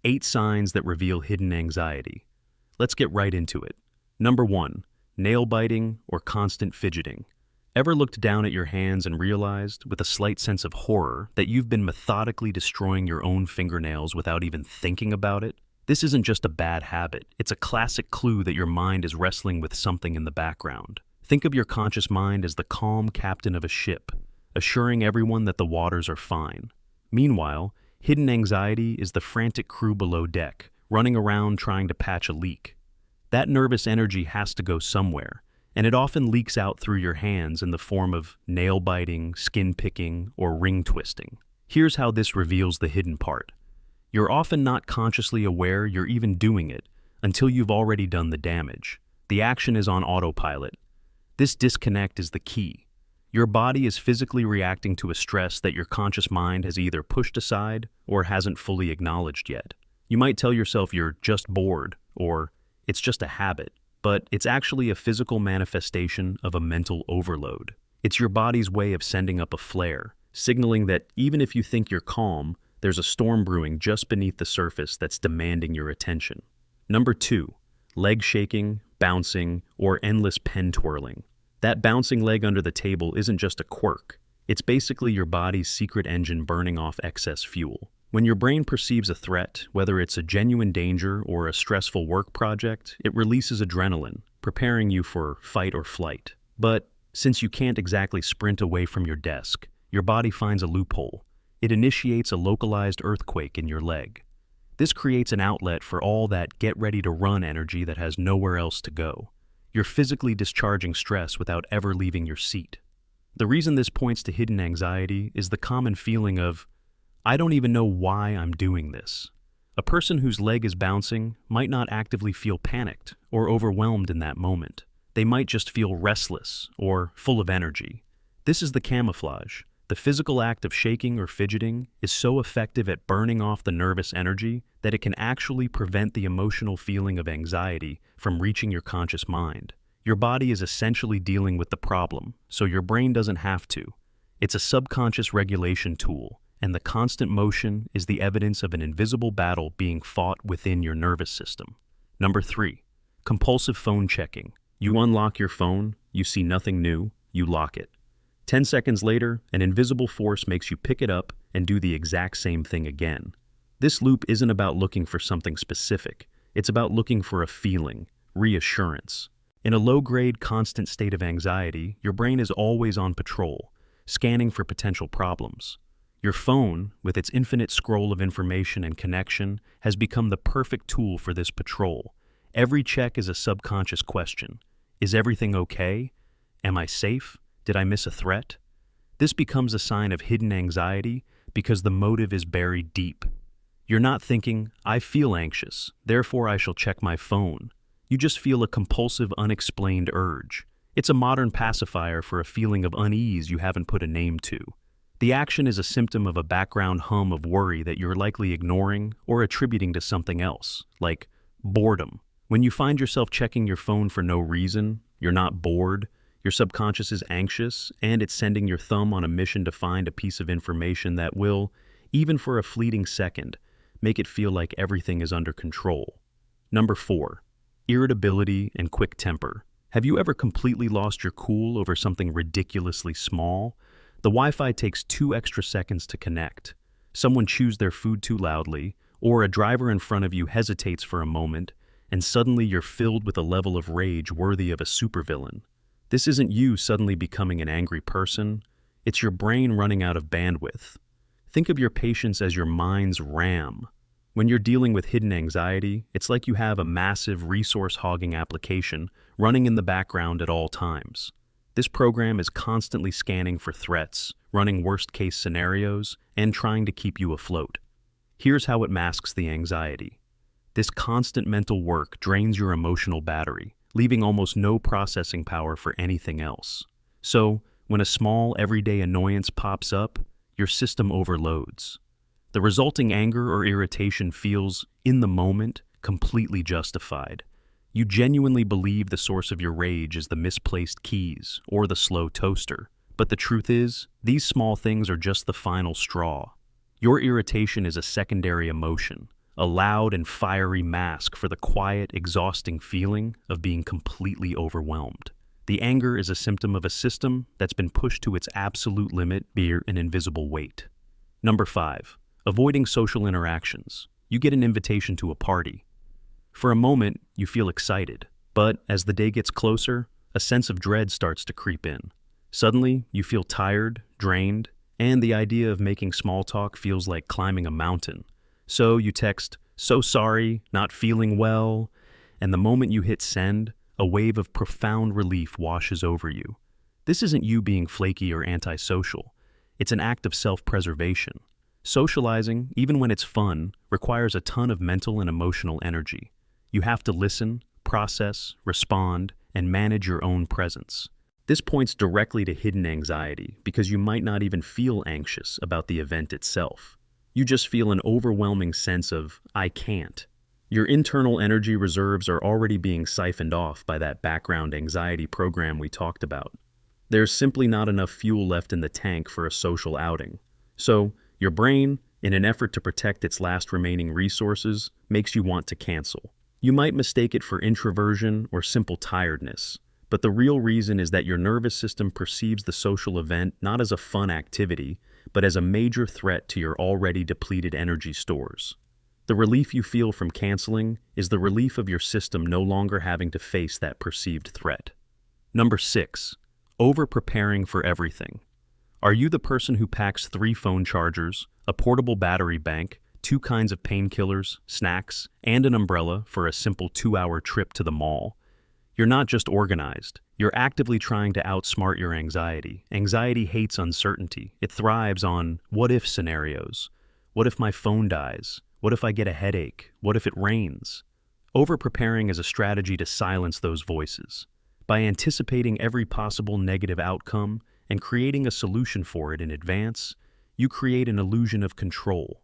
8 signs that reveal hidden anxiety. Let's get right into it. Number 1. Nail biting or constant fidgeting. Ever looked down at your hands and realized, with a slight sense of horror, that you've been methodically destroying your own fingernails without even thinking about it? This isn't just a bad habit, it's a classic clue that your mind is wrestling with something in the background. Think of your conscious mind as the calm captain of a ship, assuring everyone that the waters are fine. Meanwhile, hidden anxiety is the frantic crew below deck, running around trying to patch a leak. That nervous energy has to go somewhere, and it often leaks out through your hands in the form of nail biting, skin picking, or ring twisting. Here's how this reveals the hidden part. You're often not consciously aware you're even doing it until you've already done the damage. The action is on autopilot. This disconnect is the key. Your body is physically reacting to a stress that your conscious mind has either pushed aside or hasn't fully acknowledged yet. You might tell yourself you're just bored, or it's just a habit, but it's actually a physical manifestation of a mental overload. It's your body's way of sending up a flare, signaling that even if you think you're calm, there's a storm brewing just beneath the surface that's demanding your attention. Number 2, leg shaking, bouncing, or endless pen twirling. That bouncing leg under the table isn't just a quirk. It's basically your body's secret engine burning off excess fuel. When your brain perceives a threat, whether it's a genuine danger or a stressful work project, it releases adrenaline, preparing you for fight or flight. But since you can't exactly sprint away from your desk, your body finds a loophole. It initiates a localized earthquake in your leg. This creates an outlet for all that get-ready-to-run energy that has nowhere else to go. You're physically discharging stress without ever leaving your seat. The reason this points to hidden anxiety is the common feeling of, I don't even know why I'm doing this. A person whose leg is bouncing might not actively feel panicked or overwhelmed in that moment. They might just feel restless or full of energy. This is the camouflage. The physical act of shaking or fidgeting is so effective at burning off the nervous energy that it can actually prevent the emotional feeling of anxiety from reaching your conscious mind. Your body is essentially dealing with the problem, so your brain doesn't have to. It's a subconscious regulation tool, and the constant motion is the evidence of an invisible battle being fought within your nervous system. Number 3, compulsive phone checking. You unlock your phone, you see nothing new, you lock it. 10 seconds later, an invisible force makes you pick it up and do the exact same thing again. This loop isn't about looking for something specific. It's about looking for a feeling, reassurance. In a low-grade, constant state of anxiety, your brain is always on patrol, scanning for potential problems. Your phone, with its infinite scroll of information and connection, has become the perfect tool for this patrol. Every check is a subconscious question. Is everything okay? Am I safe? Did I miss a threat? This becomes a sign of hidden anxiety because the motive is buried deep. You're not thinking, I feel anxious, therefore I shall check my phone. You just feel a compulsive, unexplained urge. It's a modern pacifier for a feeling of unease you haven't put a name to. The action is a symptom of a background hum of worry that you're likely ignoring or attributing to something else, like boredom. When you find yourself checking your phone for no reason, you're not bored. Your subconscious is anxious, and it's sending your thumb on a mission to find a piece of information that will, even for a fleeting second, make it feel like everything is under control. Number 4, irritability and quick temper. Have you ever completely lost your cool over something ridiculously small? The Wi-Fi takes 2 extra seconds to connect. Someone chews their food too loudly, or a driver in front of you hesitates for a moment, and suddenly you're filled with a level of rage worthy of a supervillain. This isn't you suddenly becoming an angry person, it's your brain running out of bandwidth. Think of your patience as your mind's RAM. When you're dealing with hidden anxiety, it's like you have a massive resource-hogging application running in the background at all times. This program is constantly scanning for threats, running worst-case scenarios, and trying to keep you afloat. Here's how it masks the anxiety. This constant mental work drains your emotional battery, leaving almost no processing power for anything else. So, when a small, everyday annoyance pops up, your system overloads. The resulting anger or irritation feels, in the moment, completely justified. You genuinely believe the source of your rage is the misplaced keys or the slow toaster. But the truth is, these small things are just the final straw. Your irritation is a secondary emotion, a loud and fiery mask for the quiet, exhausting feeling of being completely overwhelmed. The anger is a symptom of a system that's been pushed to its absolute limit via an invisible weight. Number 5. Avoiding social interactions. You get an invitation to a party. For a moment, you feel excited, but as the day gets closer, a sense of dread starts to creep in. Suddenly, you feel tired, drained, and the idea of making small talk feels like climbing a mountain. So you text, "So sorry, not feeling well," and the moment you hit send, a wave of profound relief washes over you. This isn't you being flaky or antisocial. It's an act of self-preservation. Socializing, even when it's fun, requires a ton of mental and emotional energy. You have to listen, process, respond, and manage your own presence. This points directly to hidden anxiety because you might not even feel anxious about the event itself. You just feel an overwhelming sense of, "I can't." Your internal energy reserves are already being siphoned off by that background anxiety program we talked about. There's simply not enough fuel left in the tank for a social outing. So, your brain, in an effort to protect its last remaining resources, makes you want to cancel. You might mistake it for introversion or simple tiredness, but the real reason is that your nervous system perceives the social event not as a fun activity, but as a major threat to your already depleted energy stores. The relief you feel from canceling is the relief of your system no longer having to face that perceived threat. Number 6. Over-preparing for everything. Are you the person who packs 3 phone chargers, a portable battery bank, 2 kinds of painkillers, snacks, and an umbrella for a simple 2-hour trip to the mall? You're not just organized, you're actively trying to outsmart your anxiety. Anxiety hates uncertainty. It thrives on what-if scenarios. What if my phone dies? What if I get a headache? What if it rains? Over-preparing is a strategy to silence those voices. By anticipating every possible negative outcome and creating a solution for it in advance, you create an illusion of control.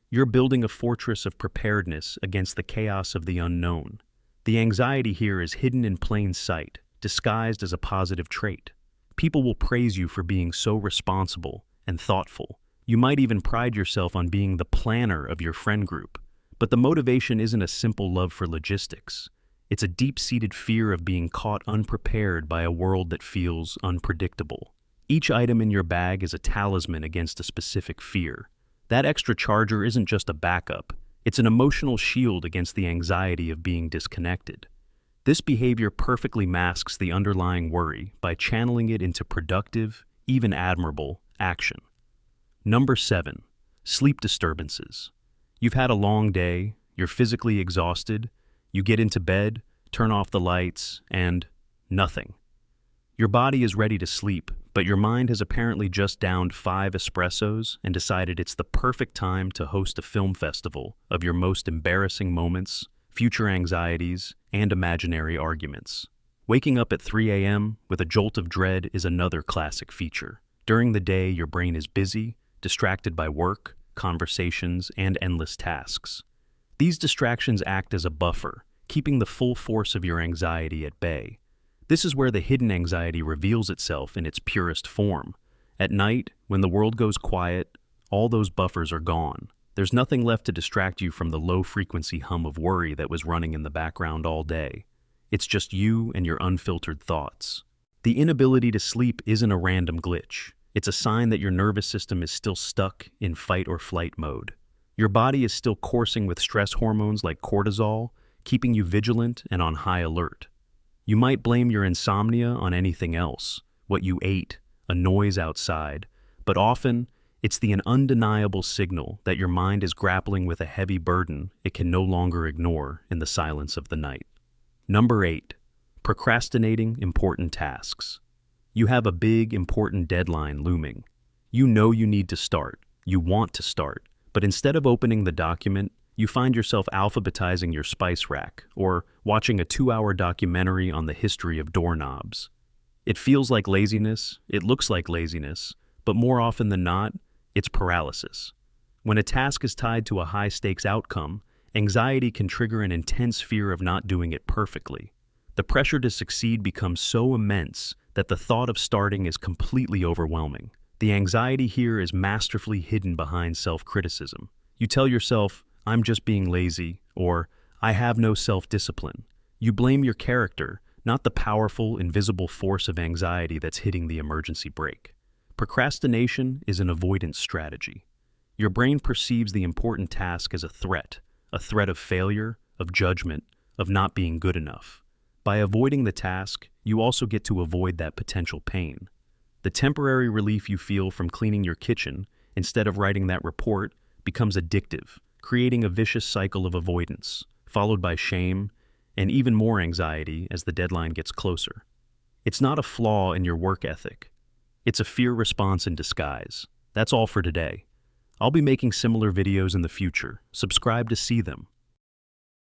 You're building a fortress of preparedness against the chaos of the unknown. The anxiety here is hidden in plain sight, disguised as a positive trait. People will praise you for being so responsible and thoughtful. You might even pride yourself on being the planner of your friend group. But the motivation isn't a simple love for logistics. It's a deep-seated fear of being caught unprepared by a world that feels unpredictable. Each item in your bag is a talisman against a specific fear. That extra charger isn't just a backup. It's an emotional shield against the anxiety of being disconnected. This behavior perfectly masks the underlying worry by channeling it into productive, even admirable, action. Number 7. Sleep disturbances. You've had a long day, you're physically exhausted, you get into bed, turn off the lights, and nothing. Your body is ready to sleep, but your mind has apparently just downed 5 espressos and decided it's the perfect time to host a film festival of your most embarrassing moments, future anxieties, and imaginary arguments. Waking up at 3 a.m. with a jolt of dread is another classic feature. During the day, your brain is busy, distracted by work, conversations, and endless tasks. These distractions act as a buffer, keeping the full force of your anxiety at bay. This is where the hidden anxiety reveals itself in its purest form. At night, when the world goes quiet, all those buffers are gone. There's nothing left to distract you from the low-frequency hum of worry that was running in the background all day. It's just you and your unfiltered thoughts. The inability to sleep isn't a random glitch. It's a sign that your nervous system is still stuck in fight-or-flight mode. Your body is still coursing with stress hormones like cortisol, keeping you vigilant and on high alert. You might blame your insomnia on anything else, what you ate, a noise outside, but often it's the undeniable signal that your mind is grappling with a heavy burden it can no longer ignore in the silence of the night. Number 8. Procrastinating important tasks. You have a big, important deadline looming. You know you need to start, you want to start, but instead of opening the document, you find yourself alphabetizing your spice rack or watching a 2-hour documentary on the history of doorknobs. It feels like laziness, it looks like laziness, but more often than not, it's paralysis. When a task is tied to a high-stakes outcome, anxiety can trigger an intense fear of not doing it perfectly. The pressure to succeed becomes so immense that the thought of starting is completely overwhelming. The anxiety here is masterfully hidden behind self-criticism. You tell yourself, I'm just being lazy, or I have no self-discipline. You blame your character, not the powerful, invisible force of anxiety that's hitting the emergency brake. Procrastination is an avoidance strategy. Your brain perceives the important task as a threat of failure, of judgment, of not being good enough. By avoiding the task, you also get to avoid that potential pain. The temporary relief you feel from cleaning your kitchen, instead of writing that report, becomes addictive, creating a vicious cycle of avoidance, followed by shame, and even more anxiety as the deadline gets closer. It's not a flaw in your work ethic. It's a fear response in disguise. That's all for today. I'll be making similar videos in the future. Subscribe to see them.